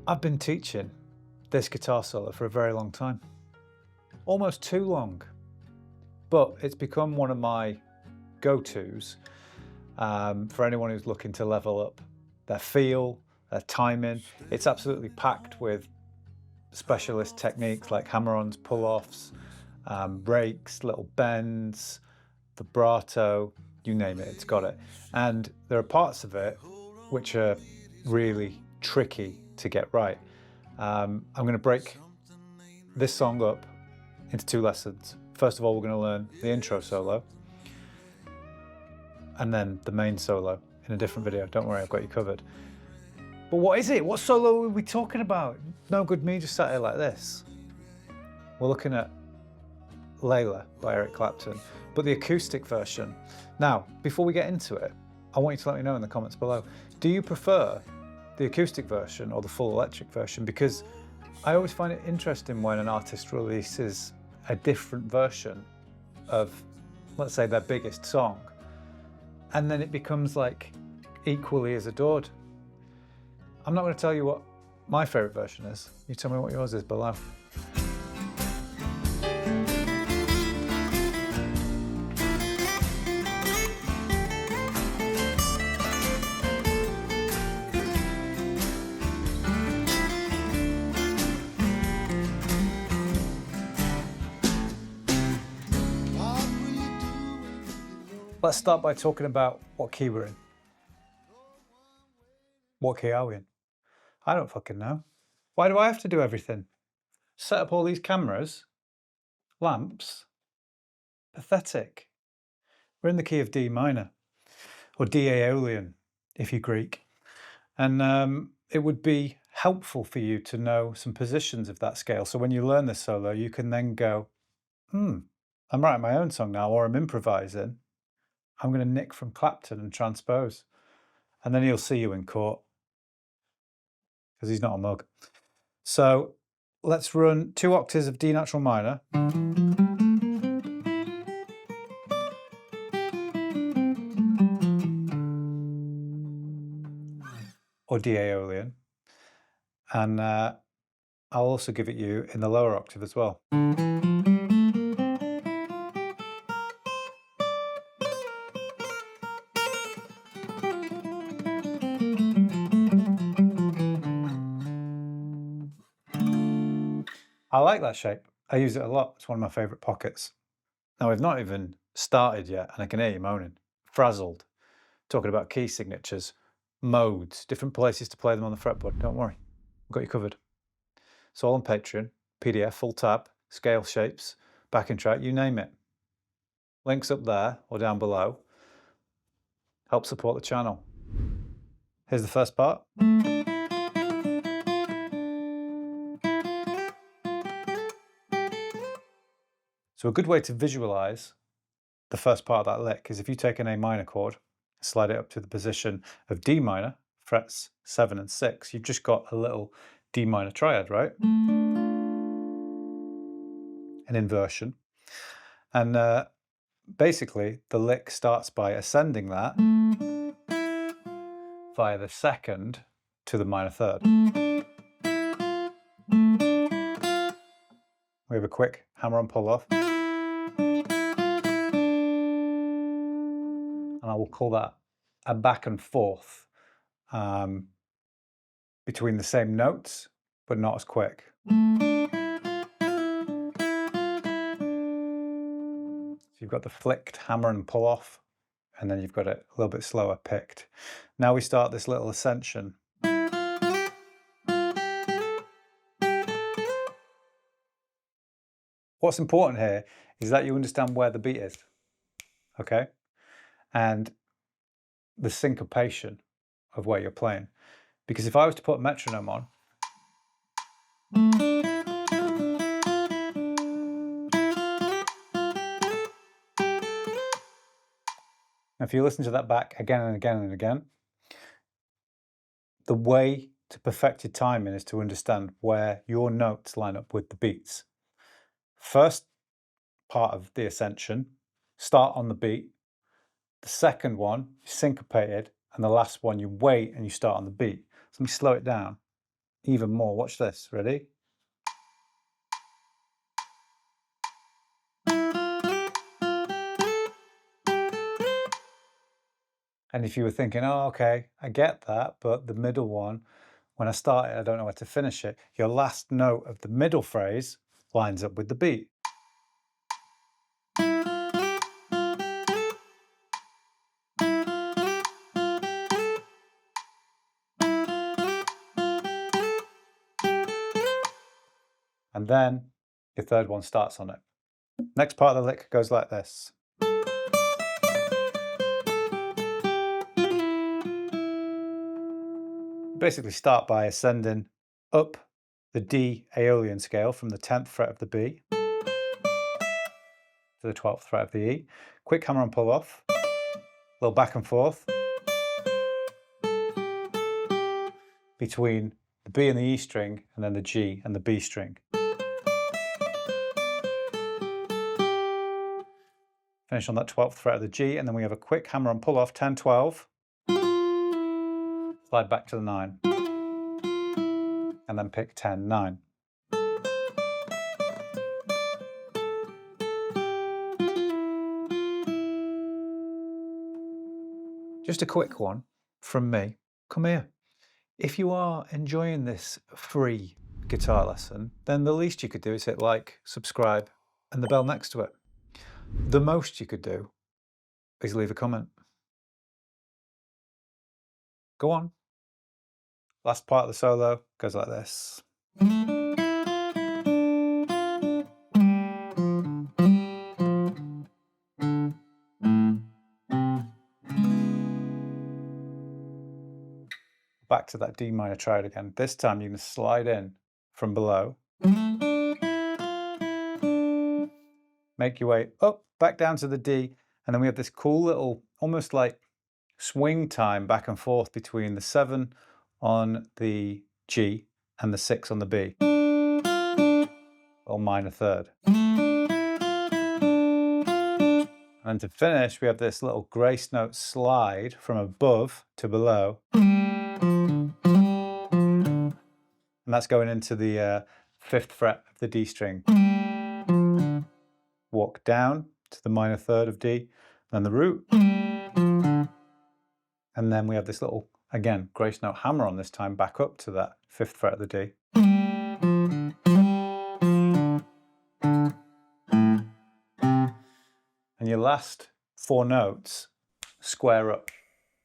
I've been teaching this guitar solo for a very long time, almost too long, but it's become one of my go-tos for anyone who's looking to level up their feel, their timing. It's absolutely packed with specialist techniques like hammer-ons, pull-offs, breaks, little bends, vibrato, you name it, it's got it. And there are parts of it which are really tricky to get right. I'm going to break this song up into 2 lessons. First of all, we're going to learn the intro solo and then the main solo in a different video. Don't worry, I've got you covered. But what is it? What solo are we talking about? No good me just sat here like this. We're looking at Layla by Eric Clapton, but the acoustic version. Now, before we get into it, I want you to let me know in the comments below, do you prefer the acoustic version or the full electric version? Because I always find it interesting when an artist releases a different version of, let's say, their biggest song, and then it becomes like equally as adored. I'm not going to tell you what my favourite version is. You tell me what yours is below. Let's start by talking about what key we're in. What key are we in? I don't fucking know. Why do I have to do everything? Set up all these cameras, lamps. Pathetic. We're in the key of D minor, or D Aeolian, if you're Greek. And it would be helpful for you to know some positions of that scale. So when you learn this solo, you can then go, I'm writing my own song now, or I'm improvising. I'm going to nick from Clapton and transpose. And then he'll see you in court, because he's not a mug. So let's run 2 octaves of D natural minor. Or D Aeolian. And I'll also give it you in the lower octave as well. I like that shape. I use it a lot. It's one of my favourite pockets. Now, we've not even started yet, and I can hear you moaning. Frazzled. Talking about key signatures, modes, different places to play them on the fretboard. Don't worry, I've got you covered. It's all on Patreon, PDF, full tab, scale shapes, backing track, you name it. Links up there or down below. Help support the channel. Here's the first part. So a good way to visualize the first part of that lick is if you take an A minor chord, slide it up to the position of D minor, frets 7 and 6, you've just got a little D minor triad, right? An inversion. And basically the lick starts by ascending that via the second to the minor third. We have a quick hammer on pull off. And I will call that a back and forth between the same notes, but not as quick. So you've got the flicked hammer and pull off, and then you've got it a little bit slower picked. Now we start this little ascension. What's important here is that you understand where the beat is, okay? And the syncopation of where you're playing. Because if I was to put a metronome on, if you listen to that back again and again and again, the way to perfect your timing is to understand where your notes line up with the beats. First part of the ascension, start on the beat. The second one, syncopated, and the last one, you wait and you start on the beat. So let me slow it down. even more. Watch this, ready? And if you were thinking, oh, okay, I get that, but the middle one, when I start it, I don't know where to finish it. Your last note of the middle phrase lines up with the beat. And then your third one starts on it. Next part of the lick goes like this. Basically start by ascending up the D Aeolian scale from the 10th fret of the B to the 12th fret of the E. Quick hammer and pull off, a little back and forth between the B and the E string, and then the G and the B string. Finish on that 12th fret of the G, and then we have a quick hammer and pull off, 10, 12, slide back to the 9, and then pick 10, 9. Just a quick one from me. Come here. If you are enjoying this free guitar lesson, then the least you could do is hit like, subscribe, and the bell next to it. The most you could do is leave a comment. Go on. Last part of the solo goes like this. Back to that D minor triad again. This time you can slide in from below. Make your way up, back down to the D, and then we have this cool little, almost like swing time back and forth between the 7 on the G and the 6 on the B. Or minor third. And to finish, we have this little grace note slide from above to below. And that's going into the 5th fret of the D string. Walk down to the minor third of D, then the root. And then we have this little, again, grace note hammer on this time, back up to that 5th fret of the D. And your last 4 notes square up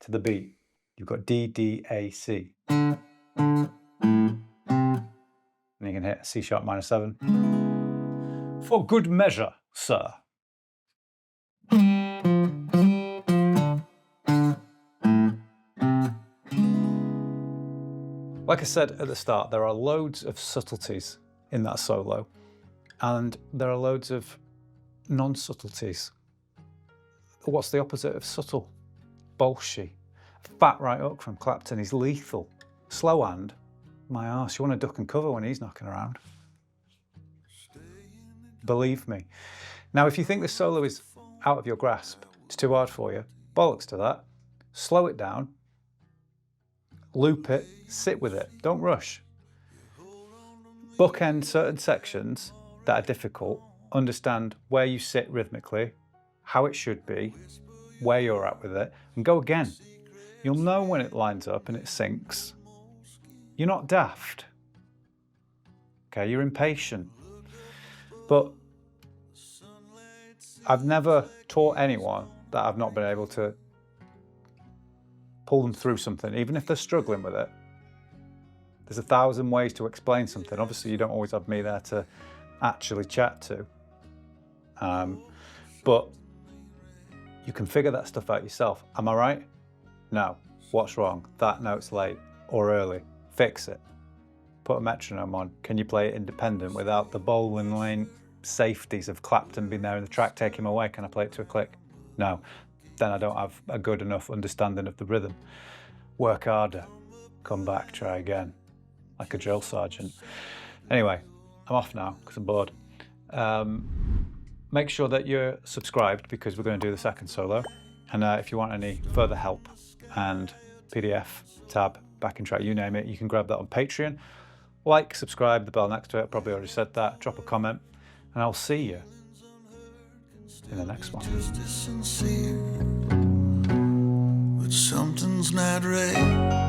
to the beat. You've got D, D, A, C. And you can hit C sharp minor 7. For good measure, sir. Like I said at the start, there are loads of subtleties in that solo, and there are loads of non-subtleties. What's the opposite of subtle? Bolshy. Fat right hook from Clapton is lethal. Slowhand, my arse, you want to duck and cover when he's knocking around. Believe me. Now, if you think this solo is out of your grasp, it's too hard for you, bollocks to that. Slow it down, loop it, sit with it, don't rush. Bookend certain sections that are difficult, understand where you sit rhythmically, how it should be, where you're at with it, and go again. You'll know when it lines up and it syncs. You're not daft. Okay, you're impatient. But I've never taught anyone that I've not been able to pull them through something, even if they're struggling with it. There's 1,000 ways to explain something. Obviously, you don't always have me there to actually chat to. But you can figure that stuff out yourself. Am I right? No. What's wrong? That note's late or early. Fix it. Put a metronome on. Can you play it independent without the bowling lane safeties of Clapton being there in the track, take him away? Can I play it to a click? No. Then I don't have a good enough understanding of the rhythm. Work harder. Come back, try again. Like a drill sergeant. Anyway, I'm off now because I'm bored. Make sure that you're subscribed because we're going to do the second solo. And if you want any further help and PDF, tab, backing track, you name it, you can grab that on Patreon. Like, subscribe, the bell next to it, I probably already said that. Drop a comment, and I'll see you in the next one. Just as sincere, but something's not right.